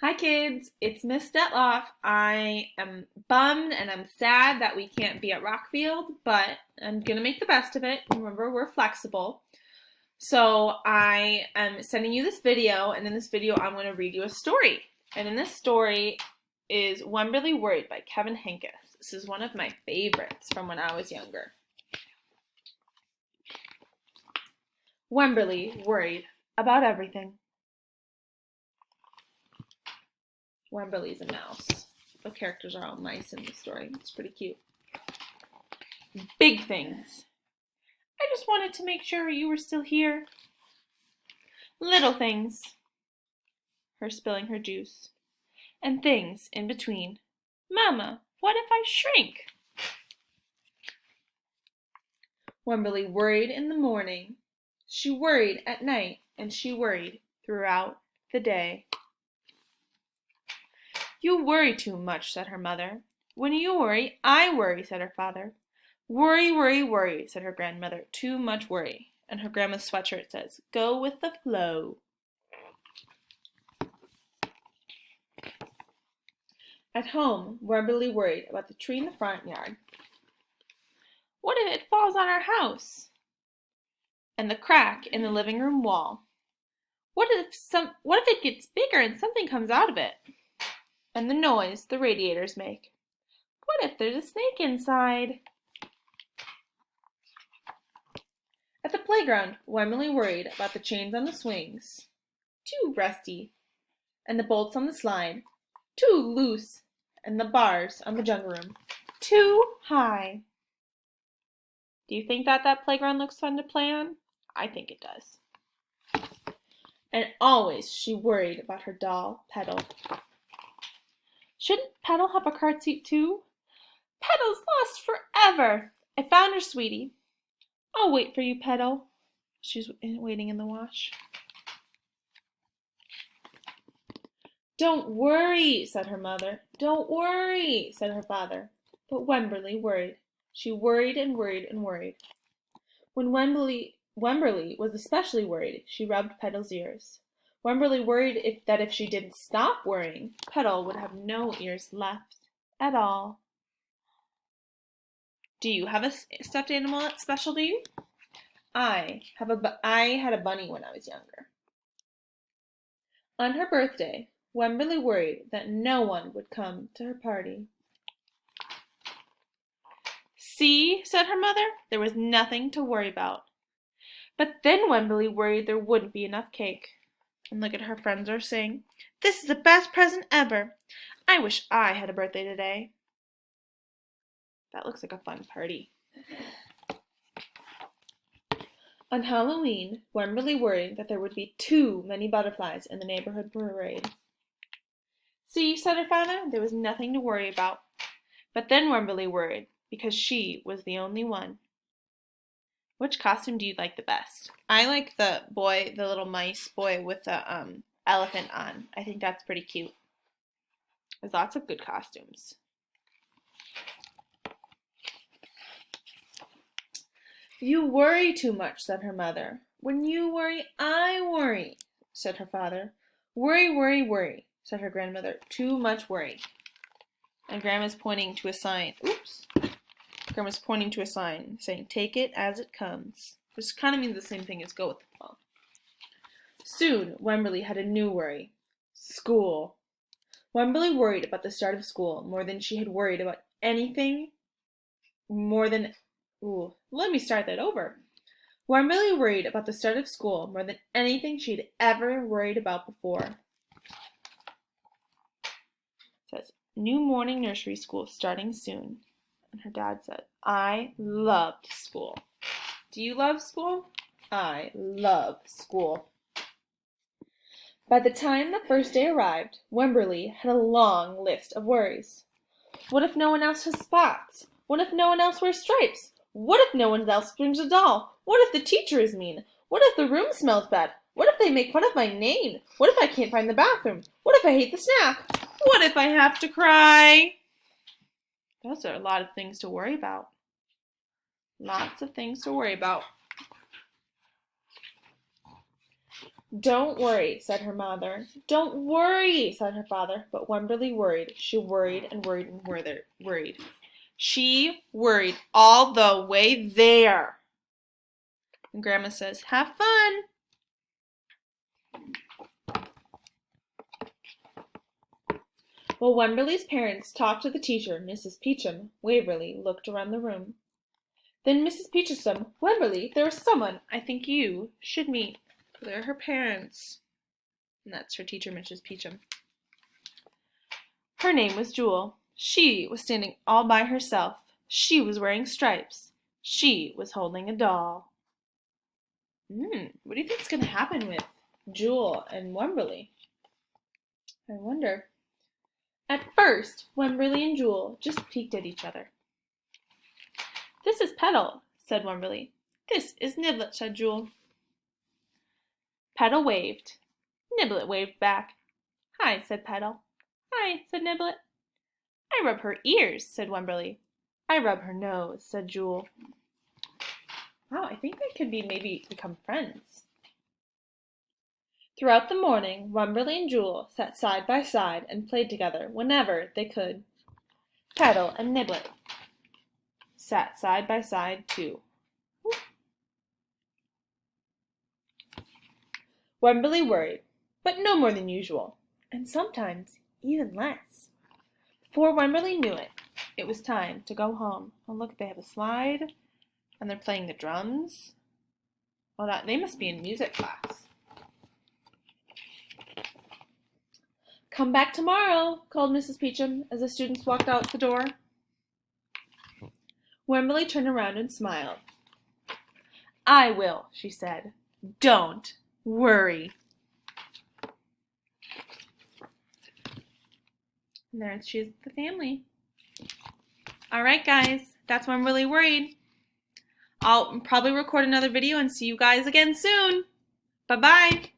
Hi kids, it's Miss Dettlaff. I am bummed and I'm sad that we can't be at Rockfield, but I'm gonna make the best of it. Remember, we're flexible. So I am sending you this video, and in this video I'm going to read you a story. And in this story is Wemberly Worried by Kevin Henkes. This is one of my favorites from when I was younger. Wemberly worried about everything. Wemberly's a mouse. The characters are all mice in the story. It's pretty cute. Big things. I just wanted to make sure you were still here. Little things. Her spilling her juice. And things in between. Mama, what if I shrink? Wemberly worried in the morning. She worried at night, and she worried throughout the day. You worry too much, said her mother. When you worry, I worry, said her father. Worry, worry, worry, said her grandmother. Too much worry. And her grandma's sweatshirt says, go with the flow. At home, Wemberly worried about the tree in the front yard. What if it falls on our house? And the crack in the living room wall. What if it gets bigger and something comes out of it? And the noise the radiators make. What if there's a snake inside? At the playground, Wemberly worried about the chains on the swings. Too rusty. And the bolts on the slide. Too loose. And the bars on the jungle room. Too high. Do you think that playground looks fun to play on? I think it does. And always she worried about her doll, Petal. Shouldn't Petal have a cart seat too? Petal's lost forever. I found her, sweetie. I'll wait for you, Petal. She's waiting in the wash. Don't worry, said her mother. Don't worry, said her father. But Wemberly worried. She worried and worried and worried. When Wemberly was especially worried, she rubbed Petal's ears. Wemberly worried that if she didn't stop worrying, Petal would have no ears left at all. Do you have a stuffed animal that's special to you? I had a bunny when I was younger. On her birthday, Wemberly worried that no one would come to her party. See, said her mother, there was nothing to worry about. But then Wemberly worried there wouldn't be enough cake. And look at her friends are saying, this is the best present ever. I wish I had a birthday today. That looks like a fun party. On Halloween, Wemberly worried that there would be too many butterflies in the neighborhood parade. See, said her father, there was nothing to worry about. But then Wemberly worried, because she was the only one. Which costume do you like the best? I like the little mice boy with the elephant on. I think that's pretty cute. There's lots of good costumes. You worry too much, said her mother. When you worry, I worry, said her father. Worry, worry, worry, said her grandmother. Too much worry. And Grandma's pointing to a sign. Oops. Grandma's pointing to a sign saying, take it as it comes. Which kind of means the same thing as go with the flow. Soon, Wemberly had a new worry. School. Wemberly worried about the start of school more than she had worried about anything let me start that over. Wemberly worried about the start of school more than anything she'd ever worried about before. It says, new morning nursery school starting soon. And her dad said, I loved school. Do you love school? I love school. By the time the first day arrived, Wemberly had a long list of worries. What if no one else has spots? What if no one else wears stripes? What if no one else brings a doll? What if the teacher is mean? What if the room smells bad? What if they make fun of my name? What if I can't find the bathroom? What if I hate the snack? What if I have to cry? Those are a lot of things to worry about. Lots of things to worry about. Don't worry, said her mother. Don't worry, said her father. But Wemberly worried. She worried and worried and worried. She worried all the way there. And Grandma says, have fun. While Wemberly's parents talked to the teacher, Mrs. Peachum, Waverly looked around the room. Then Mrs. Peachum, Wemberly, there is someone I think you should meet. They're her parents. And that's her teacher, Mrs. Peachum. Her name was Jewel. She was standing all by herself. She was wearing stripes. She was holding a doll. What do you think is going to happen with Jewel and Wemberly? I wonder. At first, Wemberly and Jewel just peeked at each other. This is Petal, said Wemberly. This is Niblet, said Jewel. Petal waved. Niblet waved back. Hi, said Petal. Hi, said Niblet. I rub her ears, said Wemberly. I rub her nose, said Jewel. Wow, I think they could maybe become friends. Throughout the morning, Wemberly and Jewel sat side by side and played together whenever they could. Petal and Niblet sat side by side too. Wemberly worried, but no more than usual, and sometimes even less. Before Wemberly knew it, it was time to go home. Oh, look, they have a slide, and they're playing the drums. Well, they must be in music class. Come back tomorrow, called Mrs. Peachum as the students walked out the door. Wemberly turned around and smiled. I will, she said. Don't worry. And there she is with the family. All right, guys, that's Wemberly worried. I'll probably record another video and see you guys again soon. Bye-bye.